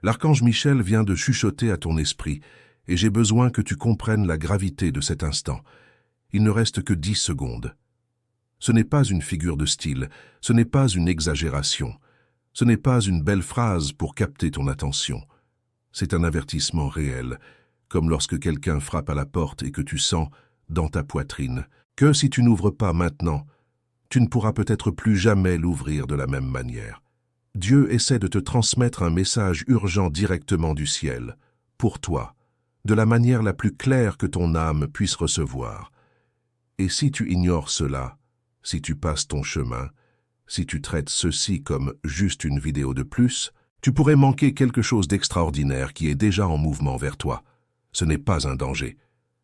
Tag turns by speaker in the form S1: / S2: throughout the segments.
S1: L'archange Michel vient de chuchoter à ton esprit, et j'ai besoin que tu comprennes la gravité de cet instant. Il ne reste que 10 secondes. Ce n'est pas une figure de style, ce n'est pas une exagération, ce n'est pas une belle phrase pour capter ton attention. C'est un avertissement réel, comme lorsque quelqu'un frappe à la porte et que tu sens, dans ta poitrine, que si tu n'ouvres pas maintenant, tu ne pourras peut-être plus jamais l'ouvrir de la même manière. Dieu essaie de te transmettre un message urgent directement du ciel, pour toi, de la manière la plus claire que ton âme puisse recevoir. Et si tu ignores cela, si tu passes ton chemin, si tu traites ceci comme juste une vidéo de plus, tu pourrais manquer quelque chose d'extraordinaire qui est déjà en mouvement vers toi. Ce n'est pas un danger.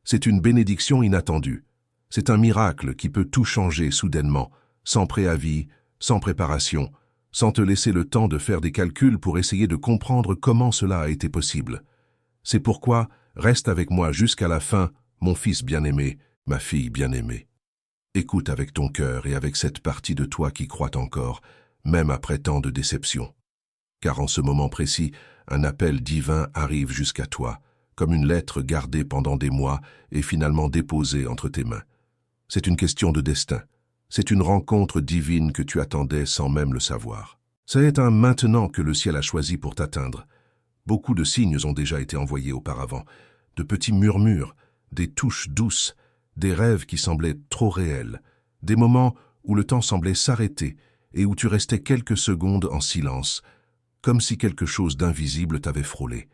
S1: C'est une bénédiction inattendue. C'est un miracle qui peut tout changer soudainement, sans préavis, sans préparation, sans te laisser le temps de faire des calculs pour essayer de comprendre comment cela a été possible. C'est pourquoi, reste avec moi jusqu'à la fin, mon fils bien-aimé, ma fille bien-aimée. Écoute avec ton cœur et avec cette partie de toi qui croit encore, même après tant de déceptions. Car en ce moment précis, un appel divin arrive jusqu'à toi, comme une lettre gardée pendant des mois et finalement déposée entre tes mains. C'est une question de destin. C'est une rencontre divine que tu attendais sans même le savoir. C'est un maintenant que le ciel a choisi pour t'atteindre. Beaucoup de signes ont déjà été envoyés auparavant, de petits murmures, des touches douces, des rêves qui semblaient trop réels, des moments où le temps semblait s'arrêter et où tu restais quelques secondes en silence, comme si quelque chose d'invisible t'avait frôlé.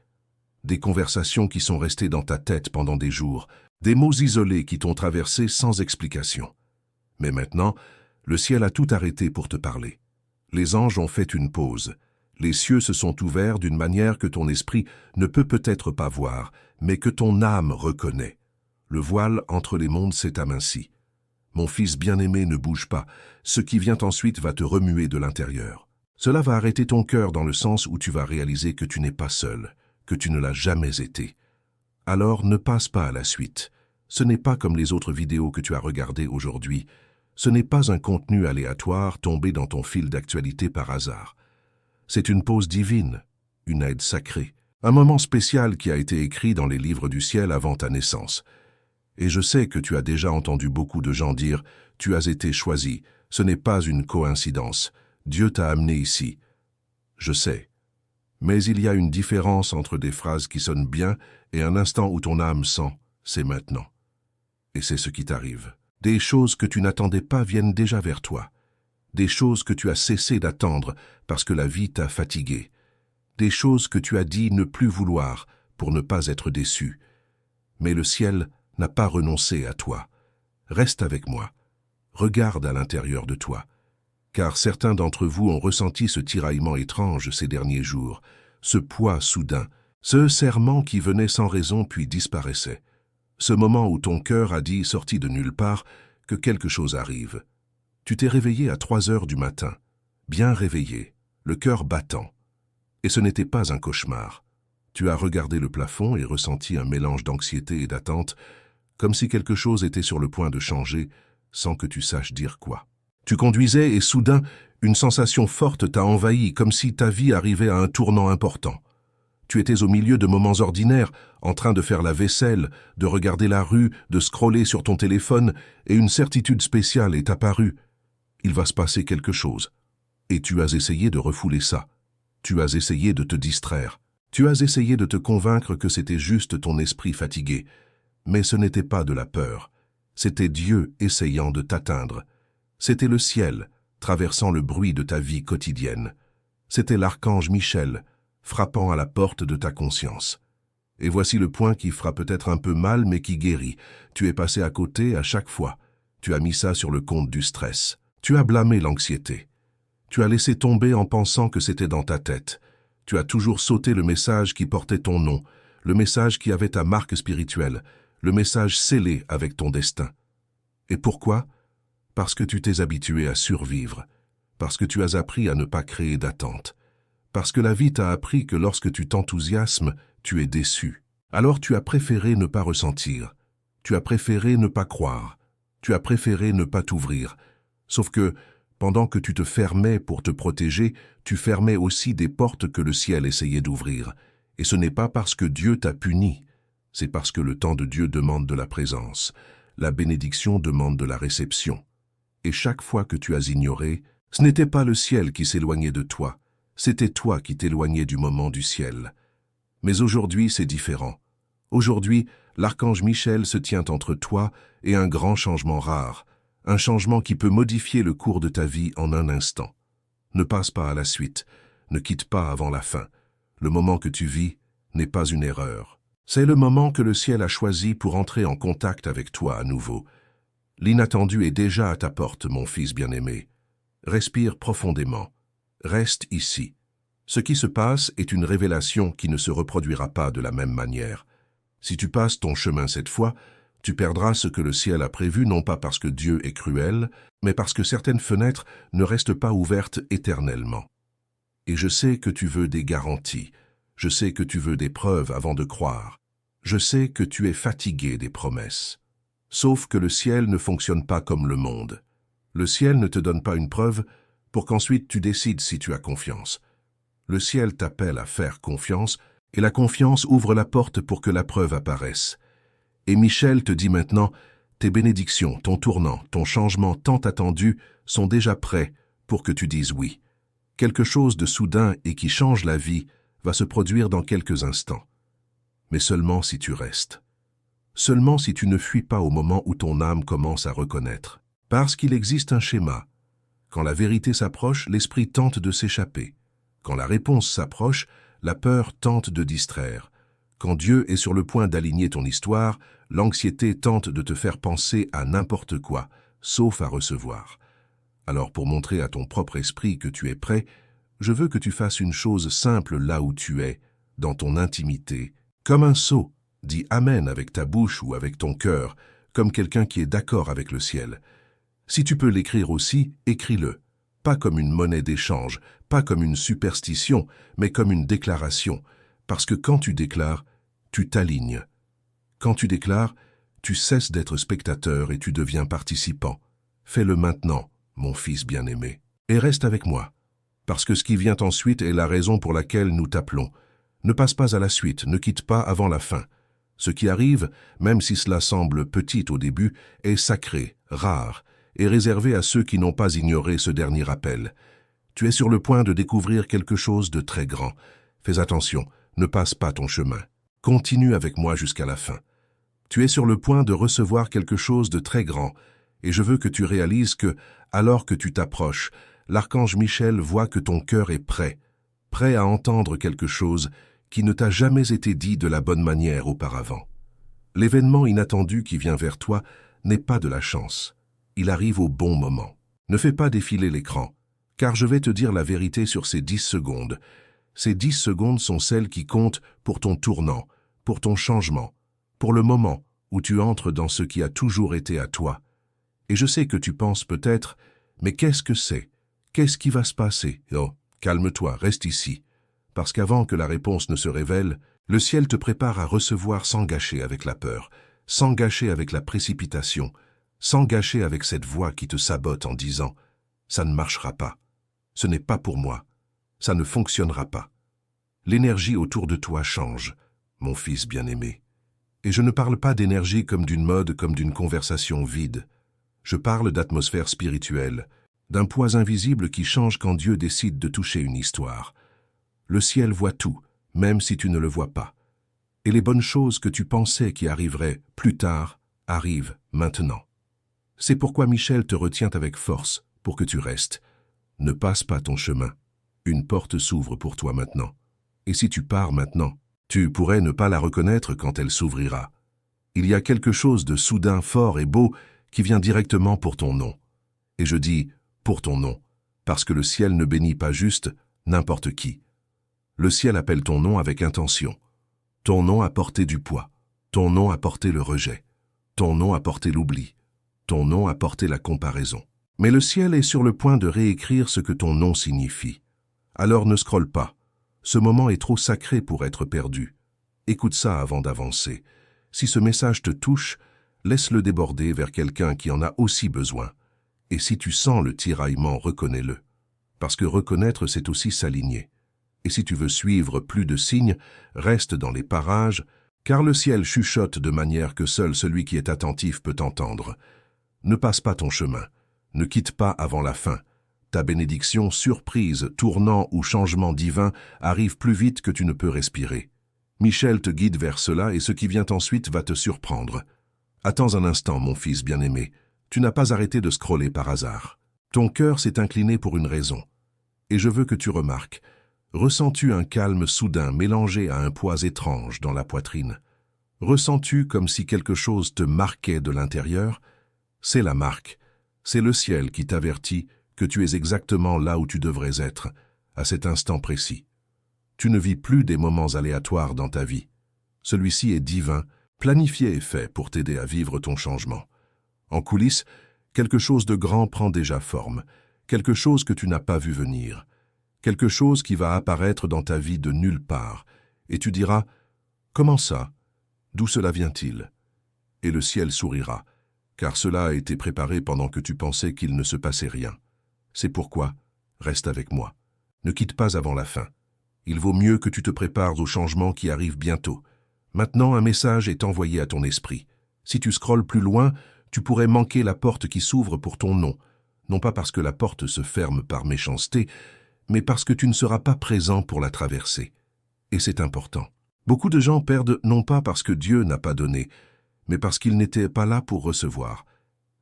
S1: Des conversations qui sont restées dans ta tête pendant des jours, des mots isolés qui t'ont traversé sans explication. Mais maintenant, le ciel a tout arrêté pour te parler. Les anges ont fait une pause. Les cieux se sont ouverts d'une manière que ton esprit ne peut peut-être pas voir, mais que ton âme reconnaît. Le voile entre les mondes s'est aminci. Mon fils bien-aimé, ne bouge pas. Ce qui vient ensuite va te remuer de l'intérieur. Cela va arrêter ton cœur dans le sens où tu vas réaliser que tu n'es pas seul, que tu ne l'as jamais été. Alors ne passe pas à la suite. Ce n'est pas comme les autres vidéos que tu as regardées aujourd'hui. Ce n'est pas un contenu aléatoire tombé dans ton fil d'actualité par hasard. C'est une pause divine, une aide sacrée, un moment spécial qui a été écrit dans les livres du ciel avant ta naissance. Et je sais que tu as déjà entendu beaucoup de gens dire « Tu as été choisi, ce n'est pas une coïncidence, Dieu t'a amené ici ». Je sais. Mais il y a une différence entre des phrases qui sonnent bien et un instant où ton âme sent « c'est maintenant ». Et c'est ce qui t'arrive. Des choses que tu n'attendais pas viennent déjà vers toi. Des choses que tu as cessé d'attendre parce que la vie t'a fatigué. Des choses que tu as dit ne plus vouloir pour ne pas être déçu. Mais le ciel n'a pas renoncé à toi. Reste avec moi. Regarde à l'intérieur de toi. Car certains d'entre vous ont ressenti ce tiraillement étrange ces derniers jours, ce poids soudain, ce serrement qui venait sans raison puis disparaissait. Ce moment où ton cœur a dit, sorti de nulle part, que quelque chose arrive. Tu t'es réveillé à 3 heures du matin, bien réveillé, le cœur battant. Et ce n'était pas un cauchemar. Tu as regardé le plafond et ressenti un mélange d'anxiété et d'attente, comme si quelque chose était sur le point de changer, sans que tu saches dire quoi. Tu conduisais et soudain, une sensation forte t'a envahi, comme si ta vie arrivait à un tournant important. Tu étais au milieu de moments ordinaires, en train de faire la vaisselle, de regarder la rue, de scroller sur ton téléphone, et une certitude spéciale est apparue. Il va se passer quelque chose. Et tu as essayé de refouler ça. Tu as essayé de te distraire. Tu as essayé de te convaincre que c'était juste ton esprit fatigué. Mais ce n'était pas de la peur. C'était Dieu essayant de t'atteindre. C'était le ciel, traversant le bruit de ta vie quotidienne. C'était l'archange Michel, frappant à la porte de ta conscience. Et voici le point qui fera peut-être un peu mal, mais qui guérit. Tu es passé à côté à chaque fois. Tu as mis ça sur le compte du stress. Tu as blâmé l'anxiété. Tu as laissé tomber en pensant que c'était dans ta tête. Tu as toujours sauté le message qui portait ton nom, le message qui avait ta marque spirituelle, le message scellé avec ton destin. Et pourquoi? Parce que tu t'es habitué à survivre, parce que tu as appris à ne pas créer d'attente, parce que la vie t'a appris que lorsque tu t'enthousiasmes, tu es déçu. Alors tu as préféré ne pas ressentir, tu as préféré ne pas croire, tu as préféré ne pas t'ouvrir. Sauf que, Pendant que tu te fermais pour te protéger, tu fermais aussi des portes que le ciel essayait d'ouvrir. Et ce n'est pas parce que Dieu t'a puni, c'est parce que le temps de Dieu demande de la présence. La bénédiction demande de la réception. Et chaque fois que tu as ignoré, ce n'était pas le ciel qui s'éloignait de toi, c'était toi qui t'éloignais du moment du ciel. Mais aujourd'hui, c'est différent. Aujourd'hui, l'archange Michel se tient entre toi et un grand changement rare, un changement qui peut modifier le cours de ta vie en un instant. Ne passe pas à la suite, ne quitte pas avant la fin. Le moment que tu vis n'est pas une erreur. C'est le moment que le ciel a choisi pour entrer en contact avec toi à nouveau. L'inattendu est déjà à ta porte, mon fils bien-aimé. Respire profondément. Reste ici. Ce qui se passe est une révélation qui ne se reproduira pas de la même manière. Si tu passes ton chemin cette fois, tu perdras ce que le ciel a prévu, non pas parce que Dieu est cruel, mais parce que certaines fenêtres ne restent pas ouvertes éternellement. Et je sais que tu veux des garanties, je sais que tu veux des preuves avant de croire, je sais que tu es fatigué des promesses. Sauf que le ciel ne fonctionne pas comme le monde. Le ciel ne te donne pas une preuve pour qu'ensuite tu décides si tu as confiance. Le ciel t'appelle à faire confiance, et la confiance ouvre la porte pour que la preuve apparaisse. Et Michel te dit maintenant, tes bénédictions, ton tournant, ton changement tant attendu sont déjà prêts pour que tu dises oui. Quelque chose de soudain et qui change la vie va se produire dans quelques instants. Mais seulement si tu restes. Seulement si tu ne fuis pas au moment où ton âme commence à reconnaître. Parce qu'il existe un schéma. Quand la vérité s'approche, l'esprit tente de s'échapper. Quand la réponse s'approche, la peur tente de distraire. Quand Dieu est sur le point d'aligner ton histoire, l'anxiété tente de te faire penser à n'importe quoi, sauf à recevoir. Alors pour montrer à ton propre esprit que tu es prêt, je veux que tu fasses une chose simple là où tu es, dans ton intimité. Comme un sot, dis Amen avec ta bouche ou avec ton cœur, comme quelqu'un qui est d'accord avec le ciel. Si tu peux l'écrire aussi, écris-le. Pas comme une monnaie d'échange, pas comme une superstition, mais comme une déclaration. Parce que quand tu déclares, tu t'alignes. Quand tu déclares, tu cesses d'être spectateur et tu deviens participant. Fais-le maintenant, mon fils bien-aimé. Et reste avec moi. Parce que ce qui vient ensuite est la raison pour laquelle nous t'appelons. Ne passe pas à la suite, ne quitte pas avant la fin. Ce qui arrive, même si cela semble petit au début, est sacré, rare, et réservé à ceux qui n'ont pas ignoré ce dernier appel. Tu es sur le point de découvrir quelque chose de très grand. Fais attention, ne passe pas ton chemin. Continue avec moi jusqu'à la fin. Tu es sur le point de recevoir quelque chose de très grand, et je veux que tu réalises que, alors que tu t'approches, l'archange Michel voit que ton cœur est prêt à entendre quelque chose qui ne t'a jamais été dit de la bonne manière auparavant. L'événement inattendu qui vient vers toi n'est pas de la chance. Il arrive au bon moment. Ne fais pas défiler l'écran, car je vais te dire la vérité sur ces 10 secondes. Ces 10 secondes sont celles qui comptent pour ton tournant, pour ton changement, pour le moment où tu entres dans ce qui a toujours été à toi. Et je sais que tu penses peut-être, mais qu'est-ce que c'est? Qu'est-ce qui va se passer? Oh, calme-toi, reste ici. Parce qu'avant que la réponse ne se révèle, le ciel te prépare à recevoir sans gâcher avec la peur, sans gâcher avec la précipitation, sans gâcher avec cette voix qui te sabote en disant « ça ne marchera pas, ce n'est pas pour moi, ça ne fonctionnera pas ». L'énergie autour de toi change, mon fils bien-aimé. Et je ne parle pas d'énergie comme d'une mode, comme d'une conversation vide. Je parle d'atmosphère spirituelle, d'un poids invisible qui change quand Dieu décide de toucher une histoire. Le ciel voit tout, même si tu ne le vois pas. Et les bonnes choses que tu pensais qui arriveraient plus tard arrivent maintenant. C'est pourquoi Michel te retient avec force, pour que tu restes. Ne passe pas ton chemin. Une porte s'ouvre pour toi maintenant. Et si tu pars maintenant, tu pourrais ne pas la reconnaître quand elle s'ouvrira. Il y a quelque chose de soudain, fort et beau qui vient directement pour ton nom. Et je dis « pour ton nom », parce que le ciel ne bénit pas juste n'importe qui. Le ciel appelle ton nom avec intention. Ton nom a porté du poids. Ton nom a porté le rejet. Ton nom a porté l'oubli. Ton nom a porté la comparaison. Mais le ciel est sur le point de réécrire ce que ton nom signifie. Alors ne scrolle pas. Ce moment est trop sacré pour être perdu. Écoute ça avant d'avancer. Si ce message te touche, laisse-le déborder vers quelqu'un qui en a aussi besoin. Et si tu sens le tiraillement, reconnais-le. Parce que reconnaître, c'est aussi s'aligner. Et si tu veux suivre plus de signes, reste dans les parages, car le ciel chuchote de manière que seul celui qui est attentif peut entendre. Ne passe pas ton chemin. Ne quitte pas avant la fin. Ta bénédiction, surprise, tournant ou changement divin arrive plus vite que tu ne peux respirer. Michel te guide vers cela et ce qui vient ensuite va te surprendre. Attends un instant, mon fils bien-aimé. Tu n'as pas arrêté de scroller par hasard. Ton cœur s'est incliné pour une raison. Et je veux que tu remarques. Ressens-tu un calme soudain mélangé à un poids étrange dans la poitrine? Ressens-tu comme si quelque chose te marquait de l'intérieur? C'est la marque. C'est le ciel qui t'avertit que tu es exactement là où tu devrais être, à cet instant précis. Tu ne vis plus des moments aléatoires dans ta vie. Celui-ci est divin, planifié et fait pour t'aider à vivre ton changement. En coulisses, quelque chose de grand prend déjà forme, quelque chose que tu n'as pas vu venir, quelque chose qui va apparaître dans ta vie de nulle part, et tu diras « Comment ça? D'où cela vient-il » Et le ciel sourira, car cela a été préparé pendant que tu pensais qu'il ne se passait rien. C'est pourquoi, reste avec moi. Ne quitte pas avant la fin. Il vaut mieux que tu te prépares au changement qui arrive bientôt. Maintenant, un message est envoyé à ton esprit. Si tu scrolles plus loin, tu pourrais manquer la porte qui s'ouvre pour ton nom, non pas parce que la porte se ferme par méchanceté, mais parce que tu ne seras pas présent pour la traverser. Et c'est important. Beaucoup de gens perdent non pas parce que Dieu n'a pas donné, mais parce qu'ils n'étaient pas là pour recevoir.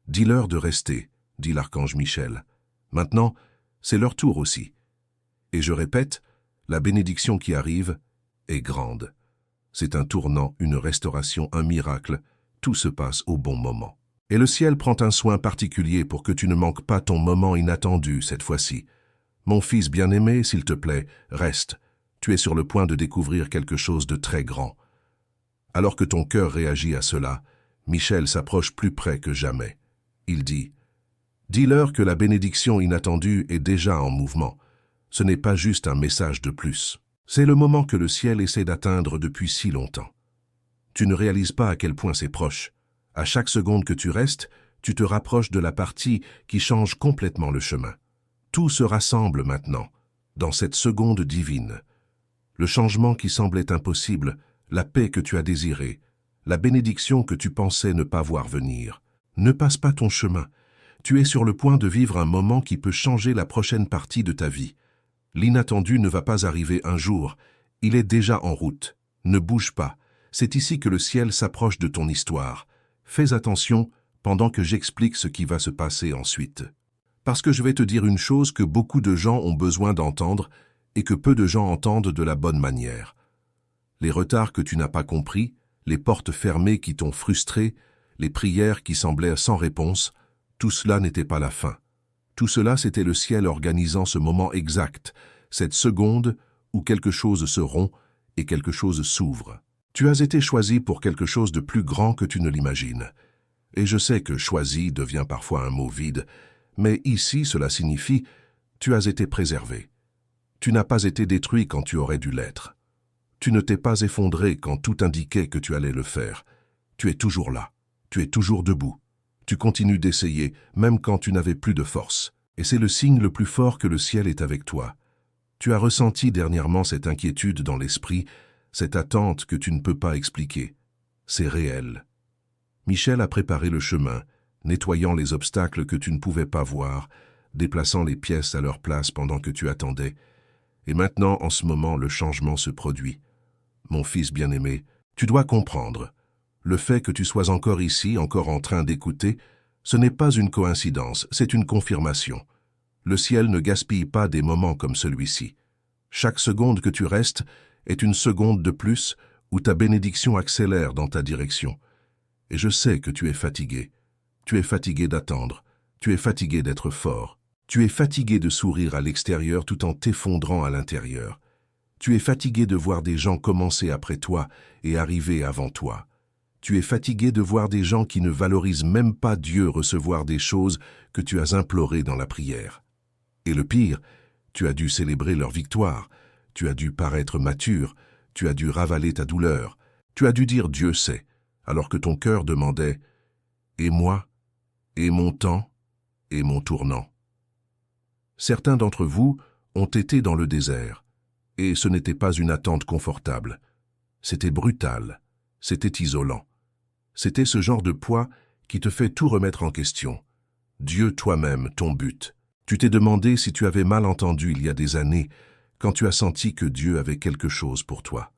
S1: Dis-leur de rester, dit l'archange Michel. Maintenant, c'est leur tour aussi. Et je répète, la bénédiction qui arrive est grande. C'est un tournant, une restauration, un miracle. Tout se passe au bon moment. Et le ciel prend un soin particulier pour que tu ne manques pas ton moment inattendu cette fois-ci. Mon fils bien-aimé, s'il te plaît, reste. Tu es sur le point de découvrir quelque chose de très grand. Alors que ton cœur réagit à cela, Michel s'approche plus près que jamais. Il dit « Dis-leur que la bénédiction inattendue est déjà en mouvement. Ce n'est pas juste un message de plus. C'est le moment que le ciel essaie d'atteindre depuis si longtemps. Tu ne réalises pas à quel point c'est proche. À chaque seconde que tu restes, tu te rapproches de la partie qui change complètement le chemin. Tout se rassemble maintenant, dans cette seconde divine. Le changement qui semblait impossible, la paix que tu as désirée, la bénédiction que tu pensais ne pas voir venir. Ne passe pas ton chemin. Tu es sur le point de vivre un moment qui peut changer la prochaine partie de ta vie. L'inattendu ne va pas arriver un jour, il est déjà en route. Ne bouge pas, c'est ici que le ciel s'approche de ton histoire. Fais attention pendant que j'explique ce qui va se passer ensuite. Parce que je vais te dire une chose que beaucoup de gens ont besoin d'entendre et que peu de gens entendent de la bonne manière. Les retards que tu n'as pas compris, les portes fermées qui t'ont frustré, les prières qui semblaient sans réponse, tout cela n'était pas la fin. Tout cela, c'était le ciel organisant ce moment exact, cette seconde où quelque chose se rompt et quelque chose s'ouvre. Tu as été choisi pour quelque chose de plus grand que tu ne l'imagines. Et je sais que « choisi » devient parfois un mot vide, mais ici, cela signifie « tu as été préservé ». Tu n'as pas été détruit quand tu aurais dû l'être. Tu ne t'es pas effondré quand tout indiquait que tu allais le faire. Tu es toujours là. Tu es toujours debout. Tu continues d'essayer, même quand tu n'avais plus de force. Et c'est le signe le plus fort que le ciel est avec toi. Tu as ressenti dernièrement cette inquiétude dans l'esprit, cette attente que tu ne peux pas expliquer. C'est réel. Michel a préparé le chemin, nettoyant les obstacles que tu ne pouvais pas voir, déplaçant les pièces à leur place pendant que tu attendais. Et maintenant, en ce moment, le changement se produit. Mon fils bien-aimé, tu dois comprendre. Le fait que tu sois encore ici, encore en train d'écouter, ce n'est pas une coïncidence, c'est une confirmation. Le ciel ne gaspille pas des moments comme celui-ci. Chaque seconde que tu restes est une seconde de plus où ta bénédiction accélère dans ta direction. Et je sais que tu es fatigué. Tu es fatigué d'attendre. Tu es fatigué d'être fort. Tu es fatigué de sourire à l'extérieur tout en t'effondrant à l'intérieur. Tu es fatigué de voir des gens commencer après toi et arriver avant toi. Tu es fatigué de voir des gens qui ne valorisent même pas Dieu recevoir des choses que tu as implorées dans la prière. Et le pire, tu as dû célébrer leur victoire, tu as dû paraître mature, tu as dû ravaler ta douleur, tu as dû dire Dieu sait, alors que ton cœur demandait « Et moi? Et mon temps ?» et mon tournant. Certains d'entre vous ont été dans le désert, et ce n'était pas une attente confortable. C'était brutal, c'était isolant. C'était ce genre de poids qui te fait tout remettre en question. Dieu toi-même, ton but. Tu t'es demandé si tu avais mal entendu il y a des années, quand tu as senti que Dieu avait quelque chose pour toi.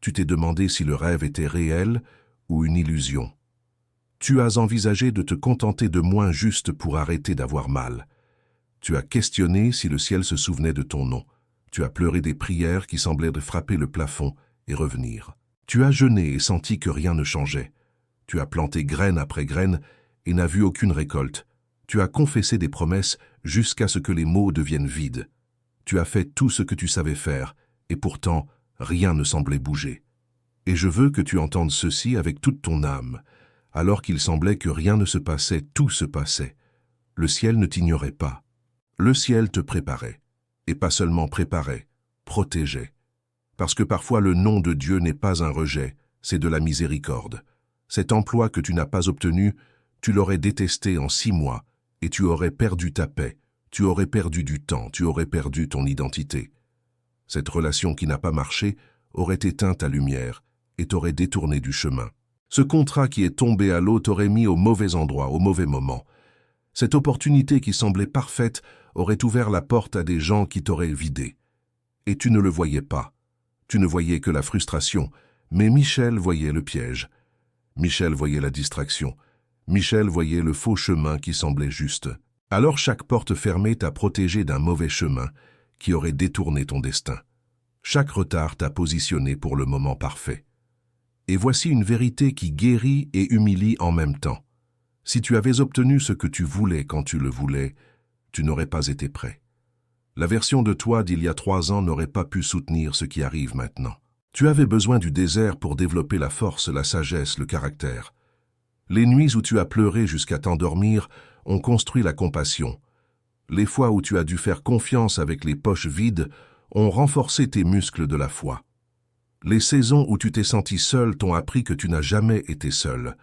S1: Tu t'es demandé si le rêve était réel ou une illusion. Tu as envisagé de te contenter de moins juste pour arrêter d'avoir mal. Tu as questionné si le ciel se souvenait de ton nom. Tu as pleuré des prières qui semblaient de frapper le plafond et revenir. Tu as jeûné et senti que rien ne changeait. Tu as planté graine après graine et n'as vu aucune récolte. Tu as confessé des promesses jusqu'à ce que les mots deviennent vides. Tu as fait tout ce que tu savais faire, et pourtant, rien ne semblait bouger. Et je veux que tu entendes ceci avec toute ton âme. Alors qu'il semblait que rien ne se passait, tout se passait. Le ciel ne t'ignorait pas. Le ciel te préparait. Et pas seulement préparait, protégeait. Parce que parfois le nom de Dieu n'est pas un rejet, c'est de la miséricorde. Cet emploi que tu n'as pas obtenu, tu l'aurais détesté en 6 mois, et tu aurais perdu ta paix, tu aurais perdu du temps, tu aurais perdu ton identité. Cette relation qui n'a pas marché aurait éteint ta lumière et t'aurait détourné du chemin. Ce contrat qui est tombé à l'eau t'aurait mis au mauvais endroit, au mauvais moment. Cette opportunité qui semblait parfaite aurait ouvert la porte à des gens qui t'auraient vidé. Et tu ne le voyais pas. Tu ne voyais que la frustration, mais Michel voyait le piège. Michel voyait la distraction. Michel voyait le faux chemin qui semblait juste. Alors chaque porte fermée t'a protégé d'un mauvais chemin qui aurait détourné ton destin. Chaque retard t'a positionné pour le moment parfait. Et voici une vérité qui guérit et humilie en même temps. Si tu avais obtenu ce que tu voulais quand tu le voulais, tu n'aurais pas été prêt. La version de toi d'il y a 3 ans n'aurait pas pu soutenir ce qui arrive maintenant. Tu avais besoin du désert pour développer la force, la sagesse, le caractère. Les nuits où tu as pleuré jusqu'à t'endormir ont construit la compassion. Les fois où tu as dû faire confiance avec les poches vides ont renforcé tes muscles de la foi. Les saisons où tu t'es senti seul t'ont appris que tu n'as jamais été seul.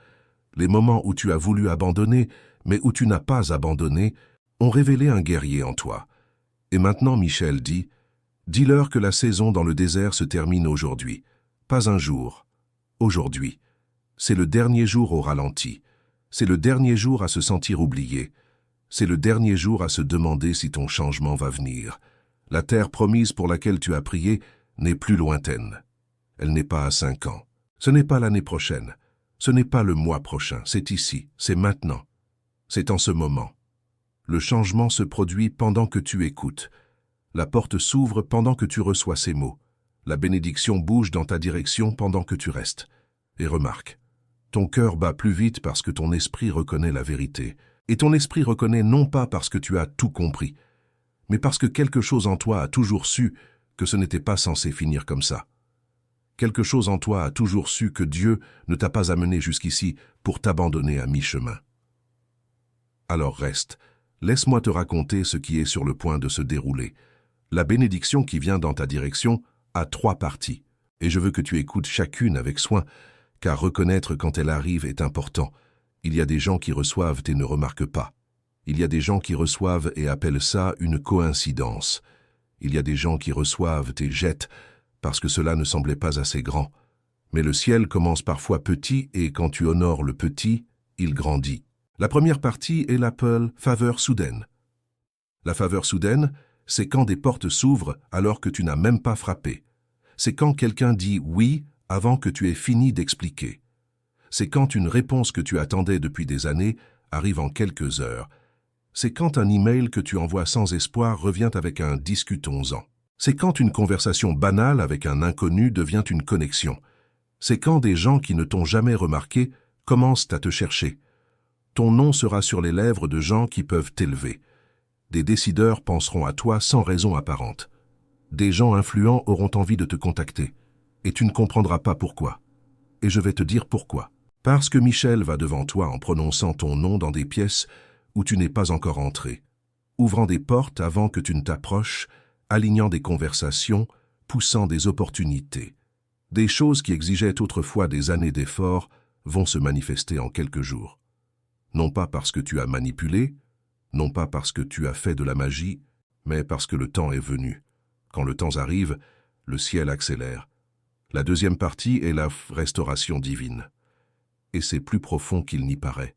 S1: Les moments où tu as voulu abandonner, mais où tu n'as pas abandonné, ont révélé un guerrier en toi. Et maintenant Michel dit, dis-leur que la saison dans le désert se termine aujourd'hui. Pas un jour. Aujourd'hui. C'est le dernier jour au ralenti. C'est le dernier jour à se sentir oublié. C'est le dernier jour à se demander si ton changement va venir. La terre promise pour laquelle tu as prié n'est plus lointaine. Elle n'est pas à 5 ans. Ce n'est pas l'année prochaine. Ce n'est pas le mois prochain. C'est ici. C'est maintenant. C'est en ce moment. Le changement se produit pendant que tu écoutes. La porte s'ouvre pendant que tu reçois ces mots. La bénédiction bouge dans ta direction pendant que tu restes. Et remarque, ton cœur bat plus vite parce que ton esprit reconnaît la vérité. Et ton esprit reconnaît non pas parce que tu as tout compris, mais parce que quelque chose en toi a toujours su que ce n'était pas censé finir comme ça. Quelque chose en toi a toujours su que Dieu ne t'a pas amené jusqu'ici pour t'abandonner à mi-chemin. Alors reste, laisse-moi te raconter ce qui est sur le point de se dérouler. La bénédiction qui vient dans ta direction a 3 parties, et je veux que tu écoutes chacune avec soin, car reconnaître quand elle arrive est important. Il y a des gens qui reçoivent et ne remarquent pas. Il y a des gens qui reçoivent et appellent ça une coïncidence. Il y a des gens qui reçoivent et jettent parce que cela ne semblait pas assez grand. Mais le ciel commence parfois petit et quand tu honores le petit, il grandit. La première partie est l'appel faveur soudaine. La faveur soudaine, c'est quand des portes s'ouvrent alors que tu n'as même pas frappé. C'est quand quelqu'un dit oui avant que tu aies fini d'expliquer. C'est quand une réponse que tu attendais depuis des années arrive en quelques heures. C'est quand un email que tu envoies sans espoir revient avec un « discutons-en ». C'est quand une conversation banale avec un inconnu devient une connexion. C'est quand des gens qui ne t'ont jamais remarqué commencent à te chercher. Ton nom sera sur les lèvres de gens qui peuvent t'élever. Des décideurs penseront à toi sans raison apparente. Des gens influents auront envie de te contacter. Et tu ne comprendras pas pourquoi. Et je vais te dire pourquoi. Parce que Michel va devant toi en prononçant ton nom dans des pièces où tu n'es pas encore entré, ouvrant des portes avant que tu ne t'approches, alignant des conversations, poussant des opportunités. Des choses qui exigeaient autrefois des années d'efforts vont se manifester en quelques jours. Non pas parce que tu as manipulé, non pas parce que tu as fait de la magie, mais parce que le temps est venu. Quand le temps arrive, le ciel accélère. La deuxième partie est la restauration divine. Et c'est plus profond qu'il n'y paraît.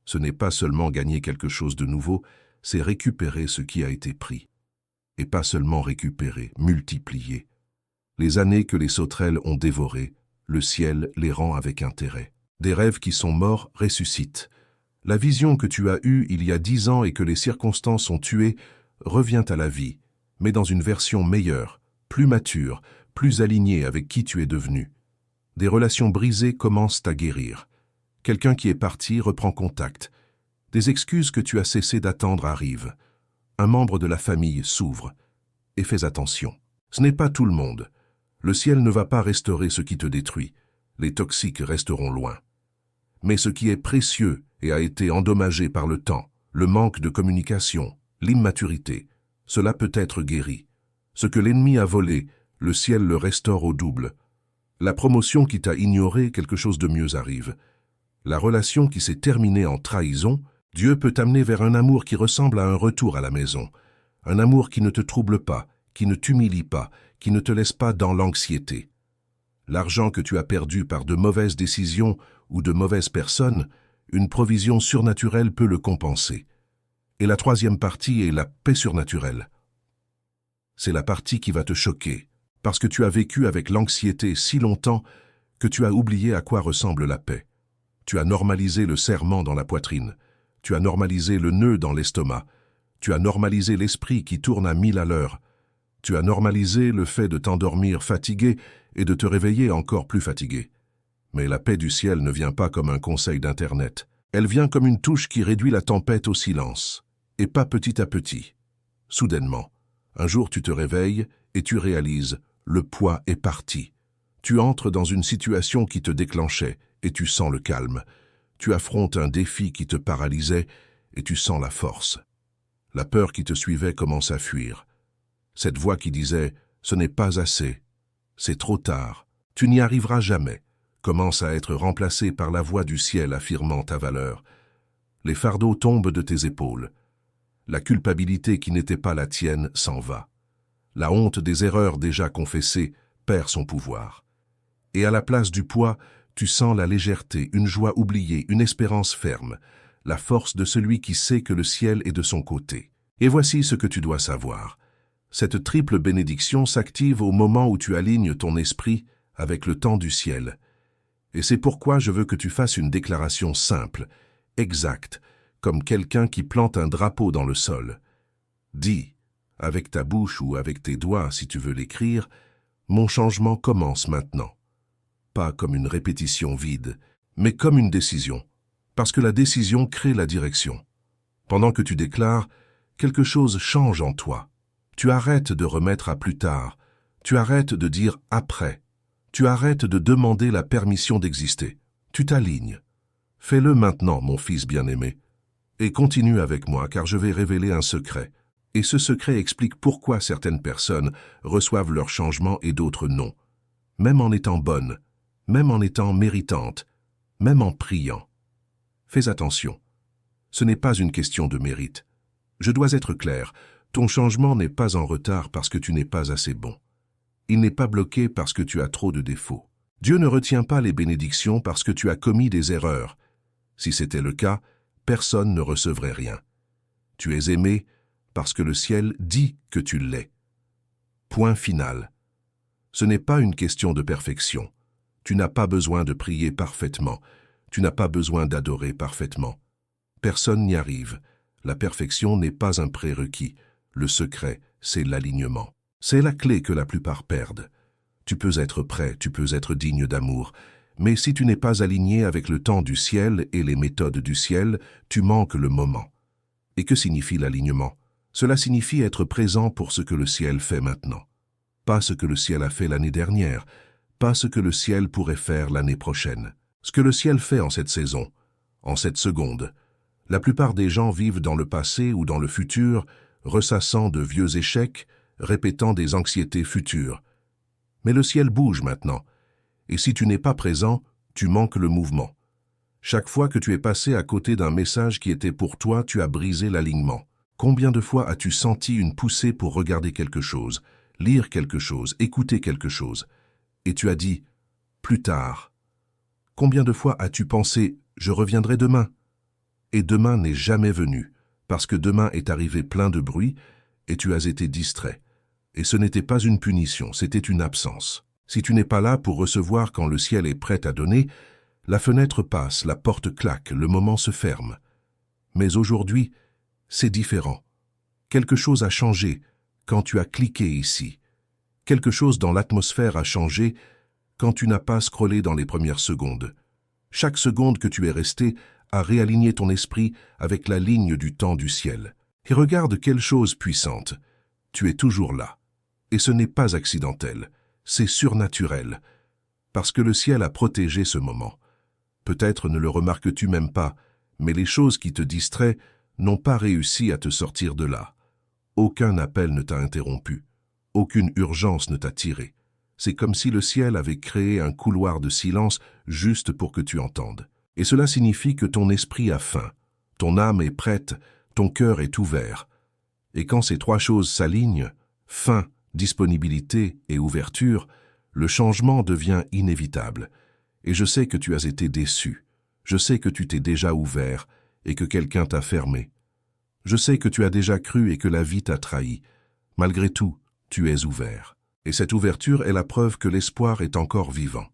S1: Ce n'est pas seulement gagner quelque chose de nouveau, c'est récupérer ce qui a été pris. Et pas seulement récupérer, multiplier. Les années que les sauterelles ont dévorées, le ciel les rend avec intérêt. Des rêves qui sont morts ressuscitent. La vision que tu as eue il y a 10 ans et que les circonstances ont tuée revient à la vie, mais dans une version meilleure, plus mature, plus alignée avec qui tu es devenu. Des relations brisées commencent à guérir. Quelqu'un qui est parti reprend contact. Des excuses que tu as cessé d'attendre arrivent. Un membre de la famille s'ouvre. Et fais attention. Ce n'est pas tout le monde. Le ciel ne va pas restaurer ce qui te détruit. Les toxiques resteront loin. Mais ce qui est précieux et a été endommagé par le temps, le manque de communication, l'immaturité, cela peut être guéri. Ce que l'ennemi a volé, le ciel le restaure au double. La promotion qui t'a ignoré, quelque chose de mieux arrive. La relation qui s'est terminée en trahison, Dieu peut t'amener vers un amour qui ressemble à un retour à la maison. Un amour qui ne te trouble pas, qui ne t'humilie pas, qui ne te laisse pas dans l'anxiété. L'argent que tu as perdu par de mauvaises décisions ou de mauvaises personnes, une provision surnaturelle peut le compenser. Et la troisième partie est la paix surnaturelle. C'est la partie qui va te choquer, parce que tu as vécu avec l'anxiété si longtemps que tu as oublié à quoi ressemble la paix. Tu as normalisé le serrement dans la poitrine, tu as normalisé le nœud dans l'estomac, tu as normalisé l'esprit qui tourne à 1000 à l'heure, tu as normalisé le fait de t'endormir fatigué et de te réveiller encore plus fatigué. Mais la paix du ciel ne vient pas comme un conseil d'Internet. Elle vient comme une touche qui réduit la tempête au silence, et pas petit à petit. Soudainement, un jour tu te réveilles et tu réalises, le poids est parti. Tu entres dans une situation qui te déclenchait et tu sens le calme. Tu affrontes un défi qui te paralysait et tu sens la force. La peur qui te suivait commence à fuir. Cette voix qui disait « ce n'est pas assez, c'est trop tard, tu n'y arriveras jamais » commence à être remplacée par la voix du ciel affirmant ta valeur. Les fardeaux tombent de tes épaules. La culpabilité qui n'était pas la tienne s'en va. La honte des erreurs déjà confessées perd son pouvoir. Et à la place du poids, tu sens la légèreté, une joie oubliée, une espérance ferme, la force de celui qui sait que le ciel est de son côté. Et voici ce que tu dois savoir. Cette triple bénédiction s'active au moment où tu alignes ton esprit avec le temps du ciel. Et c'est pourquoi je veux que tu fasses une déclaration simple, exacte, comme quelqu'un qui plante un drapeau dans le sol. Dis, avec ta bouche ou avec tes doigts si tu veux l'écrire, « Mon changement commence maintenant ». Pas comme une répétition vide, mais comme une décision, parce que la décision crée la direction. Pendant que tu déclares, quelque chose change en toi. Tu arrêtes de remettre à plus tard, tu arrêtes de dire « après », tu arrêtes de demander la permission d'exister. Tu t'alignes. Fais-le maintenant, mon fils bien-aimé. Et continue avec moi, car je vais révéler un secret. Et ce secret explique pourquoi certaines personnes reçoivent leur changement et d'autres non. Même en étant bonnes, même en étant méritantes, même en priant. Fais attention. Ce n'est pas une question de mérite. Je dois être clair, ton changement n'est pas en retard parce que tu n'es pas assez bon. Il n'est pas bloqué parce que tu as trop de défauts. Dieu ne retient pas les bénédictions parce que tu as commis des erreurs. Si c'était le cas, personne ne recevrait rien. Tu es aimé parce que le ciel dit que tu l'es. Point final. Ce n'est pas une question de perfection. Tu n'as pas besoin de prier parfaitement. Tu n'as pas besoin d'adorer parfaitement. Personne n'y arrive. La perfection n'est pas un prérequis. Le secret, c'est l'alignement. C'est la clé que la plupart perdent. Tu peux être prêt, tu peux être digne d'amour, mais si tu n'es pas aligné avec le temps du ciel et les méthodes du ciel, tu manques le moment. Et que signifie l'alignement? Cela signifie être présent pour ce que le ciel fait maintenant. Pas ce que le ciel a fait l'année dernière, pas ce que le ciel pourrait faire l'année prochaine. Ce que le ciel fait en cette saison, en cette seconde. La plupart des gens vivent dans le passé ou dans le futur, ressassant de vieux échecs, répétant des anxiétés futures. Mais le ciel bouge maintenant, et si tu n'es pas présent, tu manques le mouvement. Chaque fois que tu es passé à côté d'un message qui était pour toi, tu as brisé l'alignement. Combien de fois as-tu senti une poussée pour regarder quelque chose, lire quelque chose, écouter quelque chose, et tu as dit « plus tard ». Combien de fois as-tu pensé « je reviendrai demain » et demain n'est jamais venu, parce que demain est arrivé plein de bruit et tu as été distrait. Et ce n'était pas une punition, c'était une absence. Si tu n'es pas là pour recevoir quand le ciel est prêt à donner, la fenêtre passe, la porte claque, le moment se ferme. Mais aujourd'hui, c'est différent. Quelque chose a changé quand tu as cliqué ici. Quelque chose dans l'atmosphère a changé quand tu n'as pas scrollé dans les premières secondes. Chaque seconde que tu es resté a réaligné ton esprit avec la ligne du temps du ciel. Et regarde quelle chose puissante. Tu es toujours là. Et ce n'est pas accidentel, c'est surnaturel. Parce que le ciel a protégé ce moment. Peut-être ne le remarques-tu même pas, mais les choses qui te distraient n'ont pas réussi à te sortir de là. Aucun appel ne t'a interrompu. Aucune urgence ne t'a tiré. C'est comme si le ciel avait créé un couloir de silence juste pour que tu entendes. Et cela signifie que ton esprit a faim, ton âme est prête, ton cœur est ouvert. Et quand ces trois choses s'alignent, faim, disponibilité et ouverture, le changement devient inévitable. Et je sais que tu as été déçu. Je sais que tu t'es déjà ouvert et que quelqu'un t'a fermé. Je sais que tu as déjà cru et que la vie t'a trahi. Malgré tout, tu es ouvert. Et cette ouverture est la preuve que l'espoir est encore vivant.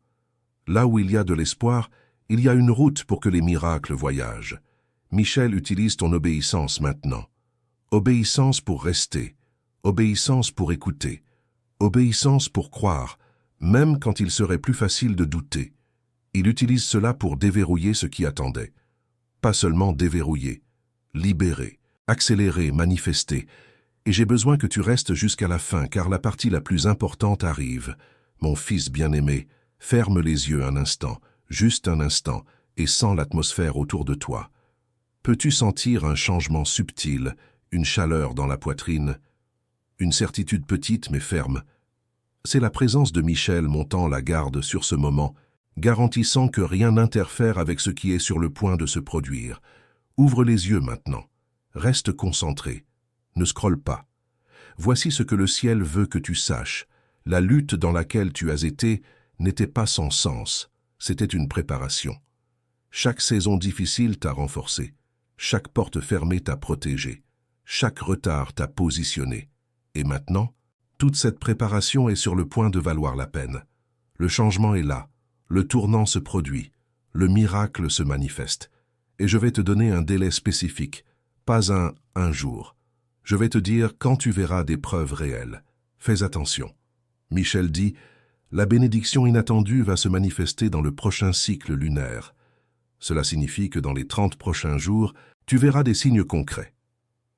S1: Là où il y a de l'espoir, il y a une route pour que les miracles voyagent. Michel utilise ton obéissance maintenant. Obéissance pour rester. Obéissance pour écouter. Obéissance pour croire, même quand il serait plus facile de douter. Il utilise cela pour déverrouiller ce qui attendait. Pas seulement déverrouiller, libérer, accélérer, manifester. Et j'ai besoin que tu restes jusqu'à la fin, car la partie la plus importante arrive. Mon fils bien-aimé, ferme les yeux un instant, juste un instant, et sens l'atmosphère autour de toi. Peux-tu sentir un changement subtil, une chaleur dans la poitrine, une certitude petite mais ferme? C'est la présence de Michel montant la garde sur ce moment, garantissant que rien n'interfère avec ce qui est sur le point de se produire. Ouvre les yeux maintenant. Reste concentré. Ne scrolle pas. Voici ce que le ciel veut que tu saches. La lutte dans laquelle tu as été n'était pas sans sens. C'était une préparation. Chaque saison difficile t'a renforcé. Chaque porte fermée t'a protégé. Chaque retard t'a positionné. Et maintenant, toute cette préparation est sur le point de valoir la peine. Le changement est là. Le tournant se produit. Le miracle se manifeste. Et je vais te donner un délai spécifique. Pas un jour. Je vais te dire quand tu verras des preuves réelles. Fais attention. Michel dit, la bénédiction inattendue va se manifester dans le prochain cycle lunaire. Cela signifie que dans les 30 prochains jours, tu verras des signes concrets.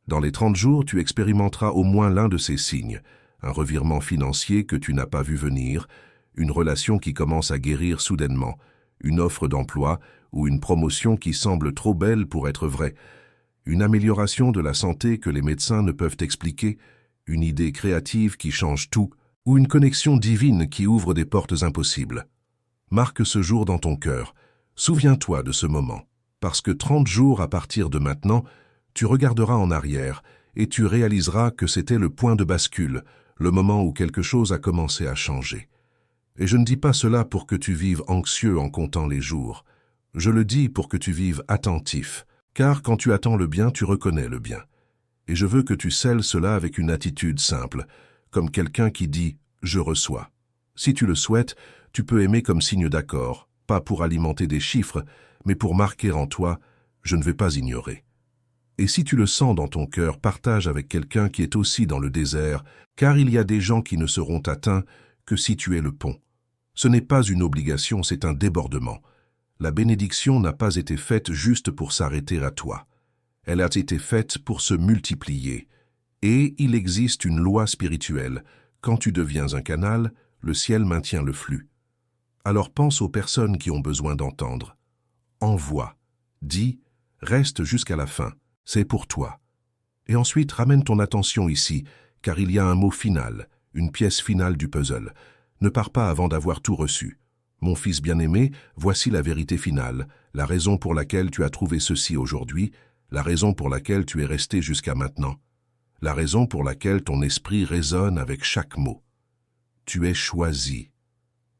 S1: Dans les 30 jours, tu expérimenteras au moins l'un de ces signes, un revirement financier que tu n'as pas vu venir, une relation qui commence à guérir soudainement, une offre d'emploi ou une promotion qui semble trop belle pour être vraie, une amélioration de la santé que les médecins ne peuvent expliquer, une idée créative qui change tout, ou une connexion divine qui ouvre des portes impossibles. Marque ce jour dans ton cœur. Souviens-toi de ce moment, parce que 30 jours à partir de maintenant, tu regarderas en arrière et tu réaliseras que c'était le point de bascule, le moment où quelque chose a commencé à changer. Et je ne dis pas cela pour que tu vives anxieux en comptant les jours. Je le dis pour que tu vives attentif, car quand tu attends le bien, tu reconnais le bien. Et je veux que tu scelles cela avec une attitude simple, comme quelqu'un qui dit « je reçois ». Si tu le souhaites, tu peux aimer comme signe d'accord, pas pour alimenter des chiffres, mais pour marquer en toi « je ne vais pas ignorer ». Et si tu le sens dans ton cœur, partage avec quelqu'un qui est aussi dans le désert, car il y a des gens qui ne seront atteints que si tu es le pont. Ce n'est pas une obligation, c'est un débordement. La bénédiction n'a pas été faite juste pour s'arrêter à toi. Elle a été faite pour se multiplier. Et il existe une loi spirituelle. Quand tu deviens un canal, le ciel maintient le flux. Alors pense aux personnes qui ont besoin d'entendre. Envoie. Dis, reste jusqu'à la fin. C'est pour toi. Et ensuite, ramène ton attention ici, car il y a un mot final, une pièce finale du puzzle. Ne pars pas avant d'avoir tout reçu. Mon fils bien-aimé, voici la vérité finale, la raison pour laquelle tu as trouvé ceci aujourd'hui, la raison pour laquelle tu es resté jusqu'à maintenant, la raison pour laquelle ton esprit résonne avec chaque mot. Tu es choisi,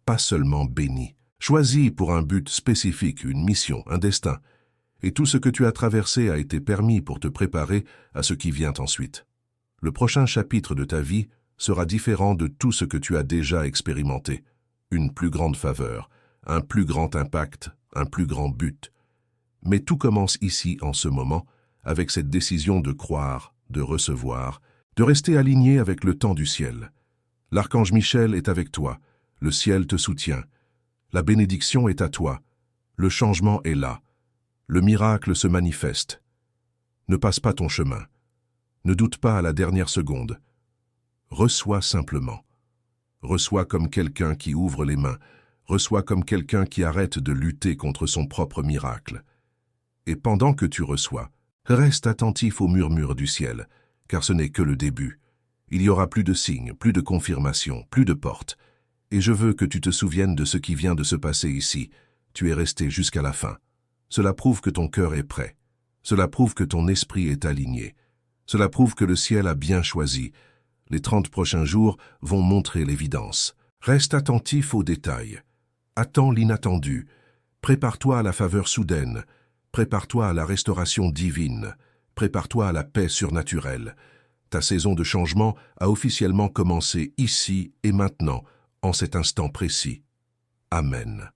S1: pas seulement béni. Choisi pour un but spécifique, une mission, un destin. Et tout ce que tu as traversé a été permis pour te préparer à ce qui vient ensuite. Le prochain chapitre de ta vie sera différent de tout ce que tu as déjà expérimenté. Une plus grande faveur, un plus grand impact, un plus grand but. Mais tout commence ici, en ce moment, avec cette décision de croire, de recevoir, de rester aligné avec le temps du ciel. L'archange Michel est avec toi, le ciel te soutient. La bénédiction est à toi, le changement est là, le miracle se manifeste. Ne passe pas ton chemin, ne doute pas à la dernière seconde. Reçois simplement. Reçois comme quelqu'un qui ouvre les mains, reçois comme quelqu'un qui arrête de lutter contre son propre miracle. Et pendant que tu reçois, reste attentif aux murmures du ciel, car ce n'est que le début. Il y aura plus de signes, plus de confirmations, plus de portes. Et je veux que tu te souviennes de ce qui vient de se passer ici. Tu es resté jusqu'à la fin. Cela prouve que ton cœur est prêt. Cela prouve que ton esprit est aligné. Cela prouve que le ciel a bien choisi. Les 30 prochains jours vont montrer l'évidence. Reste attentif aux détails. Attends l'inattendu. Prépare-toi à la faveur soudaine. Prépare-toi à la restauration divine. Prépare-toi à la paix surnaturelle. Ta saison de changement a officiellement commencé ici et maintenant, en cet instant précis. Amen.